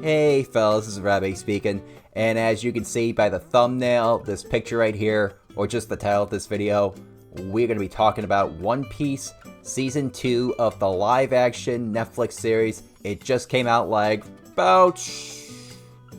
Hey fellas, this is Rabbi speaking, and as you can see by the thumbnail, this picture right here, or just the title of this video, we're going to be talking about One Piece Season 2 of the live-action Netflix series. It just came out like about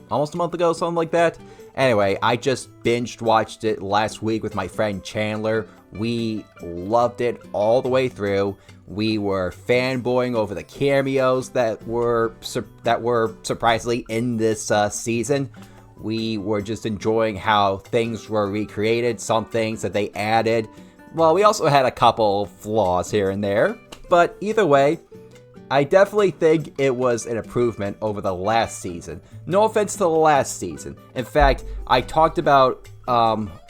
almost a month ago, something like that. Anyway, I just binged watched it last week with my friend Chandler. We loved it all the way through. We were fanboying over the cameos that were surprisingly in this season. We were just enjoying how things were recreated, some things that they added. Well, we also had a couple flaws here and there, but either way, I definitely think it was an improvement over the last season. No offense to the last season. In fact, I talked about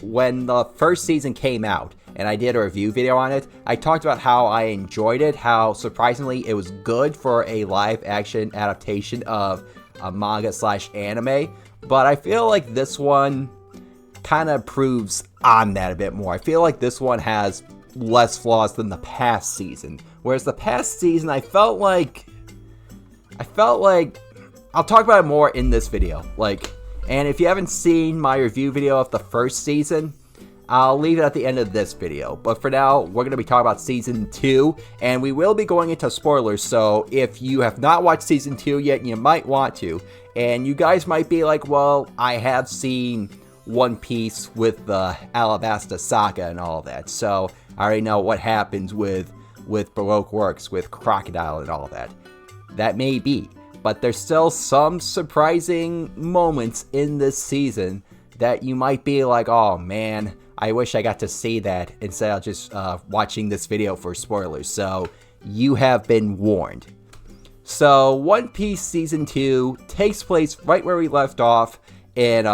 when the first season came out, and I did a review video on it. I talked about how I enjoyed it, how surprisingly it was good for a live-action adaptation of a manga/anime. But I feel like this one kind of proves on that a bit more. I feel like this one has less flaws than the past season. Whereas the past season, I felt like I'll talk about it more in this video. And if you haven't seen my review video of the first season, I'll leave it at the end of this video. But for now, we're going to be talking about Season 2, and we will be going into spoilers, so if you have not watched Season 2 yet, you might want to. And you guys might be like, well, I have seen One Piece with the Alabasta Saga and all that, so I already know what happens with Baroque Works, with Crocodile and all that. That may be, but there's still some surprising moments in this season that you might be like, oh man, I wish I got to see that instead of just watching this video for spoilers. So you have been warned. So One Piece Season 2 takes place right where we left off, in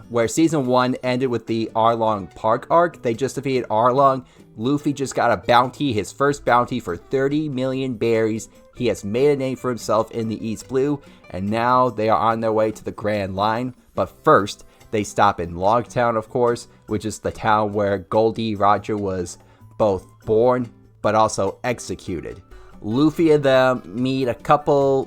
where Season 1 ended with the Arlong Park arc. They just defeated Arlong. Luffy just got a bounty, his first bounty for 30 million berries. He has made a name for himself in the East Blue, and now they are on their way to the Grand Line. But first, they stop in Logtown, of course, which is the town where Goldie Roger was both born but also executed. Luffy and them meet a couple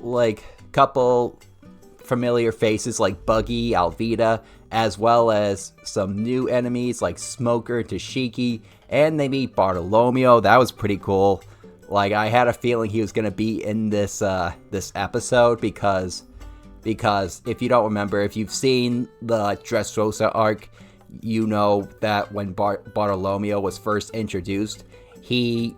familiar faces like Buggy, Alvida, as well as some new enemies like Smoker, Tashiki, and they meet Bartolomeo. That was pretty cool. I had a feeling he was going to be in this episode because if you don't remember, if you've seen the Dressrosa arc, you know that when Bartolomeo was first introduced, he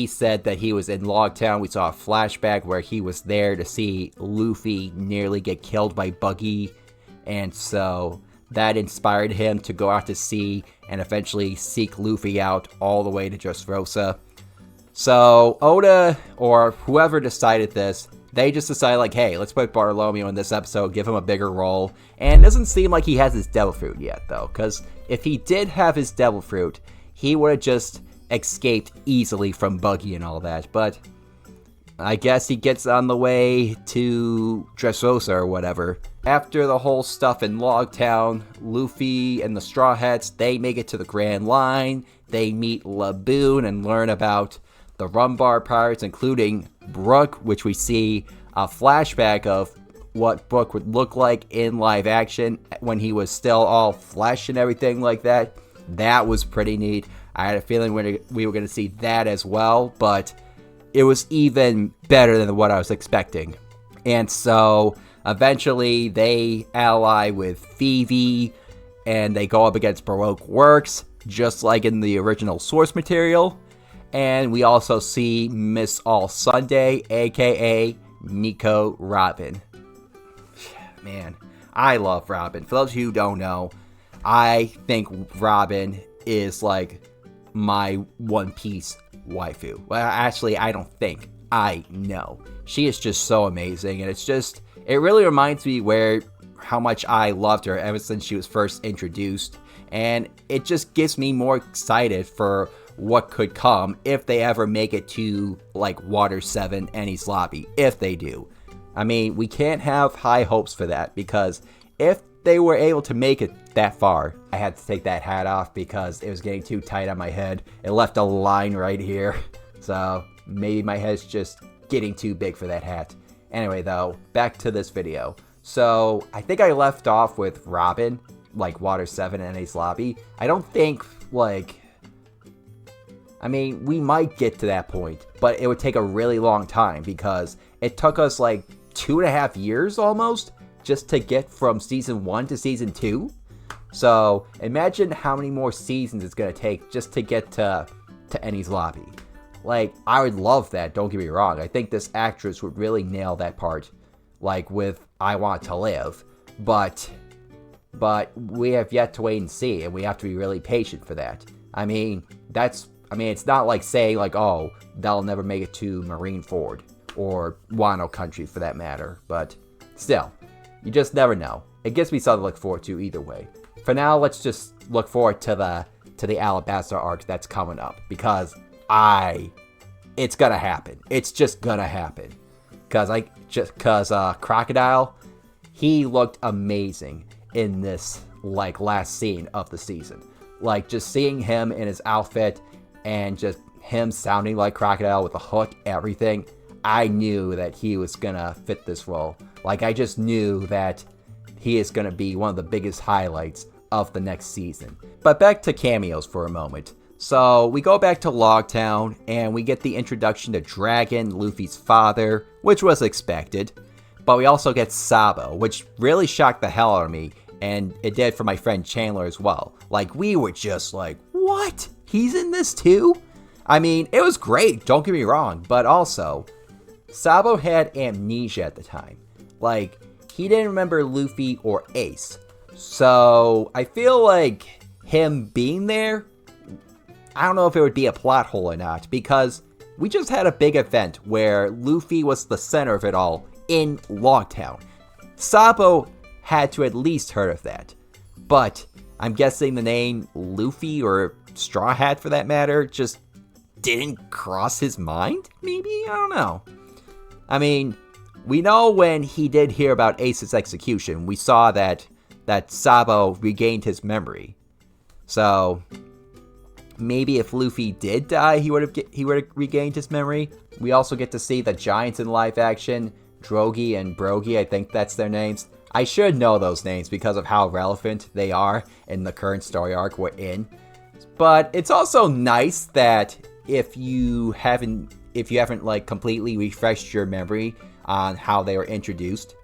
said that he was in Logtown. We saw a flashback where he was there to see Luffy nearly get killed by Buggy, and so that inspired him to go out to sea and eventually seek Luffy out all the way to Dressrosa. So Oda, or whoever decided this, they just decided hey, let's put Bartolomeo in this episode, give him a bigger role. And it doesn't seem like he has his Devil Fruit yet, though, because if he did have his Devil Fruit, he would have just escaped easily from Buggy and all that. But I guess he gets on the way to Dressrosa or whatever. After the whole stuff in Logtown, Luffy and the Straw Hats, they make it to the Grand Line. They meet Laboon and learn about the Rumbar Pirates, including Brook, which we see a flashback of what Brook would look like in live action when he was still all flesh and everything like that. That was pretty neat. I had a feeling we were going to see that as well, but it was even better than what I was expecting. And so eventually they ally with Phoebe and they go up against Baroque Works, just like in the original source material. And we also see Miss All Sunday, aka Nico Robin. Man, I love Robin. For those of you who don't know, I think Robin is my One Piece waifu. Well, actually, I don't think. I know. She is just so amazing, and it really reminds me how much I loved her ever since she was first introduced, and it just gets me more excited for what could come if they ever make it to Water 7 Enies Lobby, if they do. I mean, we can't have high hopes for that, because if they were able to make it that far, I had to take that hat off because it was getting too tight on my head. It left a line right here, so maybe my head's just getting too big for that hat. Anyway, though, back to this video. So, I think I left off with Robin, like Water 7 and Ace Lobby. I don't think, like... I mean, we might get to that point, but it would take a really long time because it took us like 2.5 years almost just to get from Season 1 to Season 2. So, imagine how many more seasons it's going to take just to get to Enies Lobby. Like, I would love that, don't get me wrong. I think this actress would really nail that part, like with I Want to Live. But we have yet to wait and see, and we have to be really patient for that. I mean, it's not like saying, like, oh, they'll never make it to Marineford, or Wano Country for that matter, but still, you just never know. It gives me something to look forward to either way. For now, let's just look forward to the Alabasta arc that's coming up, because it's gonna happen. It's just gonna happen. Cause Crocodile, he looked amazing in this, like, last scene of the season. Like, just seeing him in his outfit, and just him sounding like Crocodile with a hook, everything, I knew that he was gonna fit this role. Like, I just knew that he is gonna be one of the biggest highlights of the next season. But back to cameos for a moment. So, we go back to Logtown, and we get the introduction to Dragon, Luffy's father, which was expected. But we also get Sabo, which really shocked the hell out of me, and it did for my friend Chandler as well. Like, we were just like, what? He's in this too? I mean, it was great, don't get me wrong, but also, Sabo had amnesia at the time. Like, he didn't remember Luffy or Ace. So, I feel like him being there, I don't know if it would be a plot hole or not, because we just had a big event where Luffy was the center of it all in Logtown. Sabo had to at least heard of that. But I'm guessing the name Luffy, or Straw Hat for that matter, just didn't cross his mind? Maybe? I don't know. I mean, we know when he did hear about Ace's execution, we saw that Sabo regained his memory. So, maybe if Luffy did die, he would have regained his memory. We also get to see the Giants in live action, Drogi and Brogy, I think that's their names. I should know those names because of how relevant they are in the current story arc we're in. But it's also nice that if you haven't like completely refreshed your memory on how they were introduced,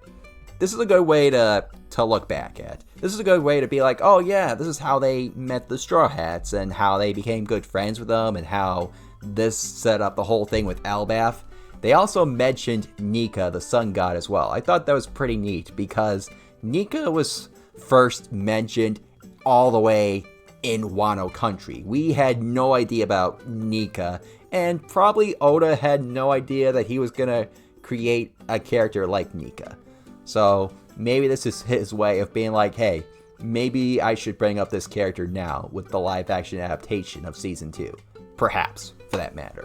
this is a good way to look back at. This is a good way to be like, oh yeah, this is how they met the Straw Hats and how they became good friends with them and how this set up the whole thing with Elbaf. They also mentioned Nika, the sun god, as well. I thought that was pretty neat because Nika was first mentioned all the way in Wano Country. We had no idea about Nika, and probably Oda had no idea that he was gonna create a character like Nika. So maybe this is his way of being like, hey, maybe I should bring up this character now with the live action adaptation of Season 2. Perhaps, for that matter.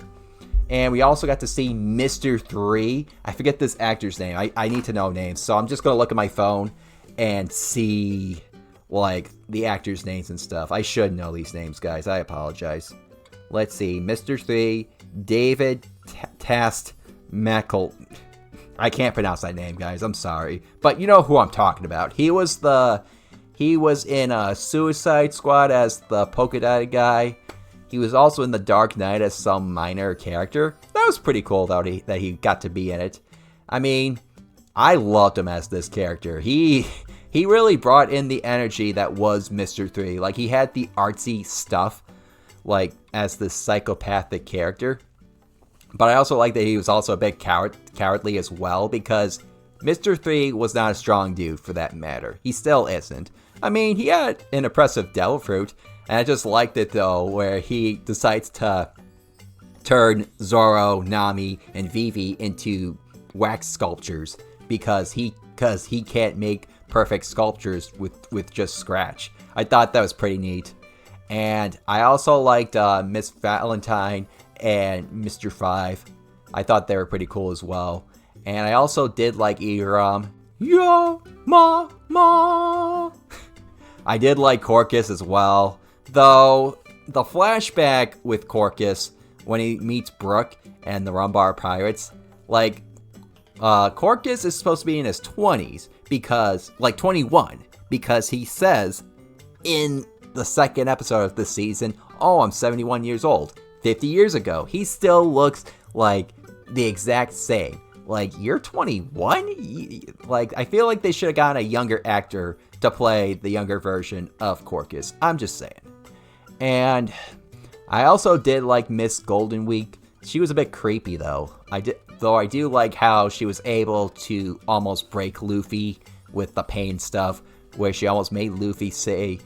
And we also got to see Mr. 3. I forget this actor's name. I need to know names. So I'm just going to look at my phone and see, like, the actors' names and stuff. I should know these names, guys. I apologize. Let's see. Mr. 3, David Tast Mackel. I can't pronounce that name, guys. I'm sorry. But you know who I'm talking about. He was in a Suicide Squad as the polka dotted guy. He was also in The Dark Knight as some minor character. That was pretty cool, though, that he got to be in it. I mean, I loved him as this character. He really brought in the energy that was Mr. 3. Like, he had the artsy stuff, like, as this psychopathic character. But I also like that he was also a bit cowardly as well, because Mr. 3 was not a strong dude for that matter. He still isn't. I mean, he had an impressive Devil Fruit, and I just liked it though, where he decides to turn Zoro, Nami, and Vivi into wax sculptures because he can't make perfect sculptures with just scratch. I thought that was pretty neat. And I also liked Miss Valentine and Mr. 5. I thought they were pretty cool as well. And I also did like Igaram. Yeah, ma. I did like Corcus as well. Though, the flashback with Corcus, when he meets Brook and the Rumbar Pirates, like, Corcus is supposed to be in his 20s because, like 21, because he says in the second episode of this season, oh, I'm 71 years old. 50 years ago, he still looks like the exact same. Like, you're 21? Like, I feel like they should have gotten a younger actor to play the younger version of Corcus. I'm just saying. And I also did like Miss Golden Week. She was a bit creepy, though. I do like how she was able to almost break Luffy with the pain stuff, where she almost made Luffy say,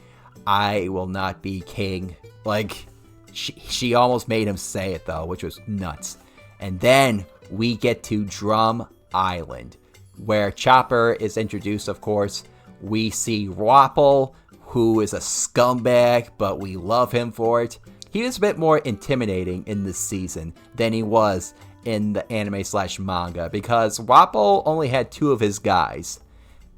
I will not be king. Like, she almost made him say it, though, which was nuts. And then we get to Drum Island, where Chopper is introduced, of course. We see Wapol, who is a scumbag, but we love him for it. He was a bit more intimidating in this season than he was in the anime/manga, because Wapol only had 2 of his guys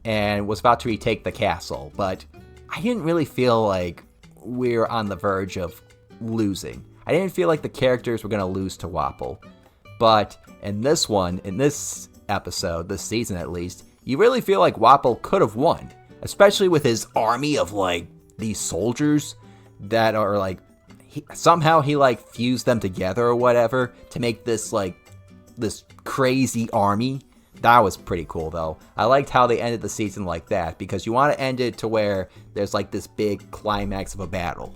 and was about to retake the castle, but I didn't really feel like we were on the verge of losing. I didn't feel like the characters were going to lose to Wapol. But in this episode, this season at least, you really feel like Wapol could have won, especially with his army of, like, these soldiers that are, like, somehow he, like, fused them together or whatever to make this, like, this crazy army. That was pretty cool, though. I liked how they ended the season like that, because you want to end it to where there's, like, this big climax of a battle.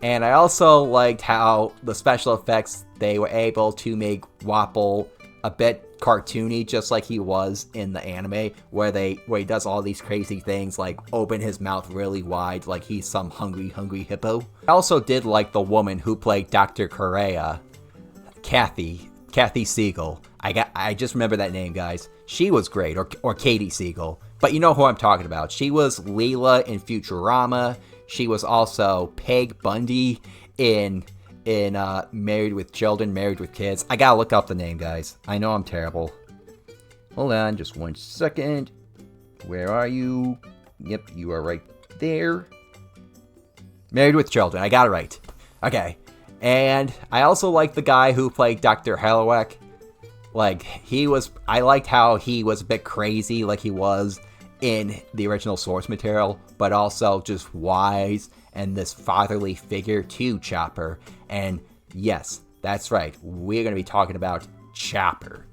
And I also liked how the special effects, they were able to make Wapol a bit cartoony, just like he was in the anime, where he does all these crazy things, like open his mouth really wide, like he's some hungry hippo. I also did like the woman who played Dr. Correa, Kathy Siegel. I just remember that name, guys. She was great, or Katie Siegel, but you know who I'm talking about. She was Leela in Futurama. She was also Peg Bundy in Married with Children, Married with Kids. I gotta look up the name, guys. I know I'm terrible. Hold on, just 1 second. Where are you? Yep, you are right there. Married with Children, I got it right. Okay. And I also like the guy who played Dr. Helwek. Like, I liked how he was a bit crazy, like he was in the original source material, but also just wise and this fatherly figure to Chopper. And yes, that's right, we're going to be talking about Chopper.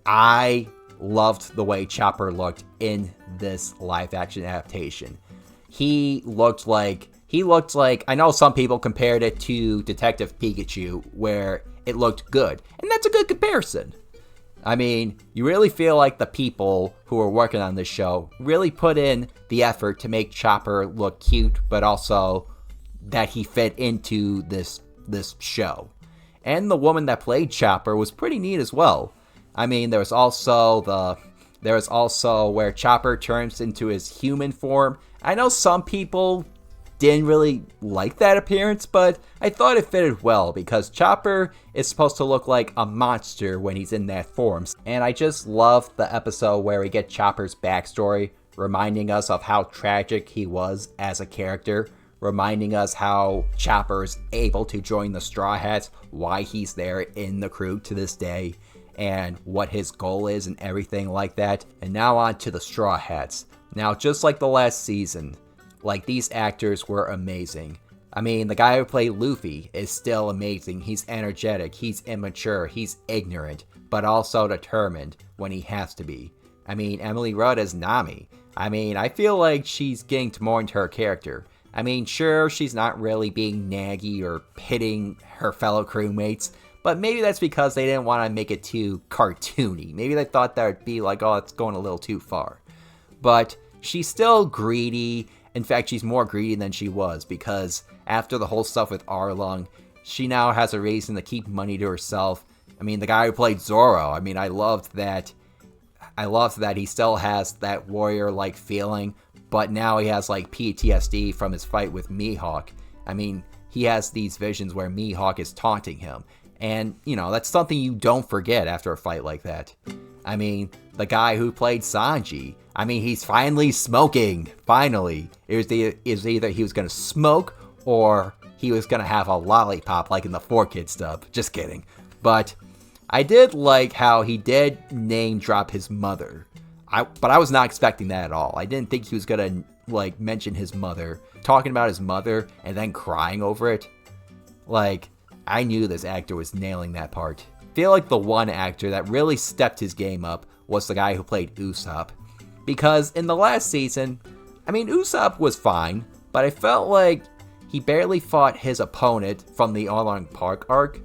I loved the way Chopper looked in this live action adaptation. He looked like, I know some people compared it to Detective Pikachu, where it looked good, and that's a good comparison. I mean, you really feel like the people who are working on this show really put in the effort to make Chopper look cute, but also that he fit into this show. And the woman that played Chopper was pretty neat as well. I mean, there was also where Chopper turns into his human form. I know some people didn't really like that appearance, but I thought it fitted well, because Chopper is supposed to look like a monster when he's in that form. And I just love the episode where we get Chopper's backstory, reminding us of how tragic he was as a character, reminding us how Chopper is able to join the Straw Hats, why he's there in the crew to this day, and what his goal is and everything like that. And now on to the Straw Hats. Now, just like the last season, like, these actors were amazing. I mean, the guy who played Luffy is still amazing. He's energetic, he's immature, he's ignorant, but also determined when he has to be. I mean, Emily Rudd as Nami. I mean, I feel like she's getting more into her character. I mean, sure, she's not really being naggy or hitting her fellow crewmates, but maybe that's because they didn't want to make it too cartoony. Maybe they thought that would be like, oh, it's going a little too far. But she's still greedy. In fact, she's more greedy than she was, because after the whole stuff with Arlong, she now has a reason to keep money to herself. I mean, the guy who played Zoro, I mean, I loved that he still has that warrior-like feeling, but now he has, like, PTSD from his fight with Mihawk. I mean, he has these visions where Mihawk is taunting him, and, you know, that's something you don't forget after a fight like that. I mean, the guy who played Sanji, I mean, he's finally smoking. Finally. It was either he was going to smoke or he was going to have a lollipop like in the 4Kids stuff. Just kidding. But I did like how he did name drop his mother. But I was not expecting that at all. I didn't think he was gonna like mention his mother, talking about his mother and then crying over it. Like, I knew this actor was nailing that part. I feel like the one actor that really stepped his game up was the guy who played Usopp. Because in the last season, I mean, Usopp was fine, but I felt like he barely fought his opponent from the Arlong Park arc.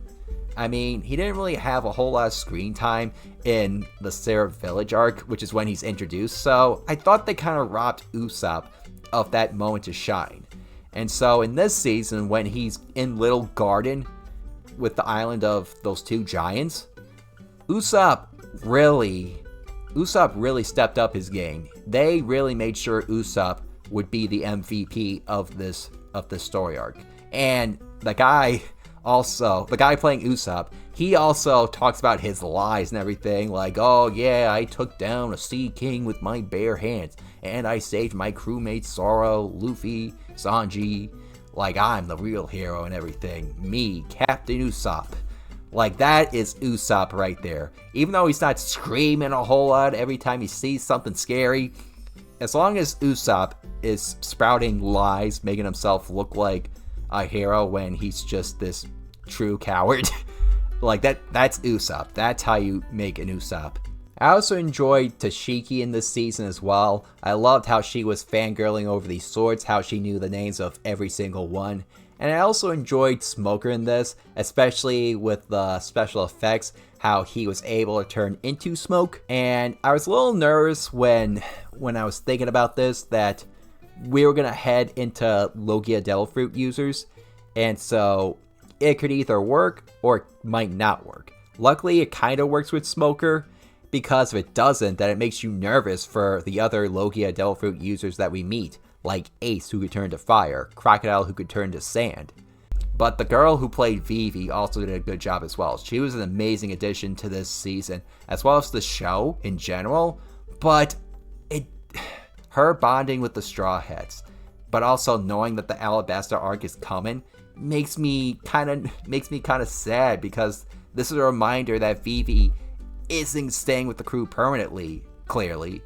I mean, he didn't really have a whole lot of screen time in the Syrup Village arc, which is when he's introduced, so I thought they kind of robbed Usopp of that moment to shine. And so in this season, when he's in Little Garden with the island of those two giants, Usopp really stepped up his game. They really made sure Usopp would be the MVP of this story arc. And the guy playing Usopp, he also talks about his lies and everything, like, oh yeah, I took down a Sea King with my bare hands, and I saved my crewmates Zoro, Luffy, Sanji, like I'm the real hero and everything. Me, Captain Usopp. Like, that is Usopp right there. Even though he's not screaming a whole lot every time he sees something scary, as long as Usopp is sprouting lies, making himself look like a hero when he's just this true coward, like that's Usopp. That's how you make an Usopp. I also enjoyed Tashiki in this season as well. I loved how she was fangirling over these swords, how she knew the names of every single one. And I also enjoyed Smoker in this, especially with the special effects, how he was able to turn into smoke. And I was a little nervous when I was thinking about this, that we were going to head into Logia Devil Fruit users. And so it could either work or it might not work. Luckily, it kind of works with Smoker, because if it doesn't, then it makes you nervous for the other Logia Devil Fruit users that we meet, like Ace, who could turn to fire, Crocodile, who could turn to sand. But the girl who played Vivi also did a good job as well. She was an amazing addition to this season, as well as the show in general. But her bonding with the Straw Hats, but also knowing that the Alabasta arc is coming, makes me kind of sad, because this is a reminder that Vivi isn't staying with the crew permanently, clearly.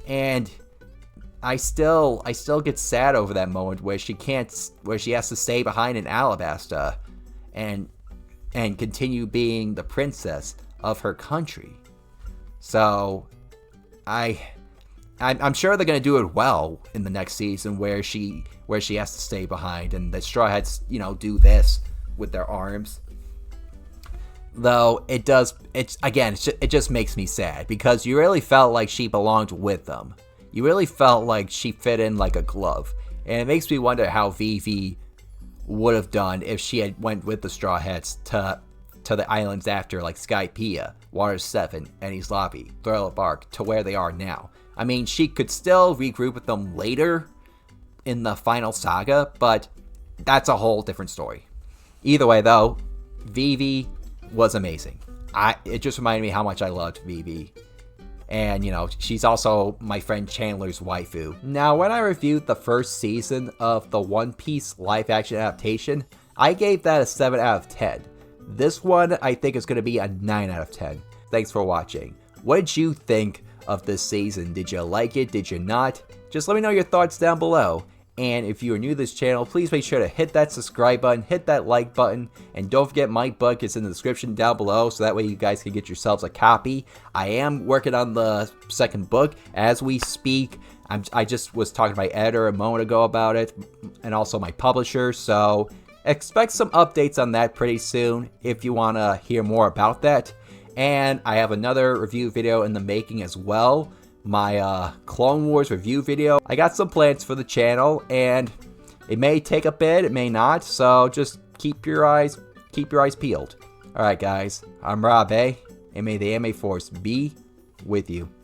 And I still get sad over that moment where she has to stay behind in Alabasta and continue being the princess of her country. So I'm sure they're gonna do it well in the next season, where she has to stay behind, and the Straw Hats, do this with their arms. Though it just makes me sad, because you really felt like she belonged with them. You really felt like she fit in like a glove. And it makes me wonder how Vivi would have done if she had went with the Straw Hats to the islands after, like Skypiea, Water 7, Enies Lobby, Thriller Bark, to where they are now. I mean, she could still regroup with them later in the final saga, but that's a whole different story. Either way, though, Vivi was amazing. It just reminded me how much I loved Vivi. And, she's also my friend Chandler's waifu. Now, when I reviewed the first season of the One Piece live-action adaptation, I gave that a 7 out of 10. This one, I think, is going to be a 9 out of 10. Thanks for watching. What did you think of this season? Did you like it? Did you not? Just let me know your thoughts down below. And if you are new to this channel, please make sure to hit that subscribe button, hit that like button, and don't forget my book is in the description down below, so that way you guys can get yourselves a copy. I am working on the second book as we speak. I just was talking to my editor a moment ago about it, and also my publisher, so expect some updates on that pretty soon if you want to hear more about that. And I have another review video in the making as well. My Clone Wars review video. I got some plans for the channel, and it may take a bit, it may not, so just keep your eyes peeled. Alright guys, I'm Rob A, and may the anime force be with you.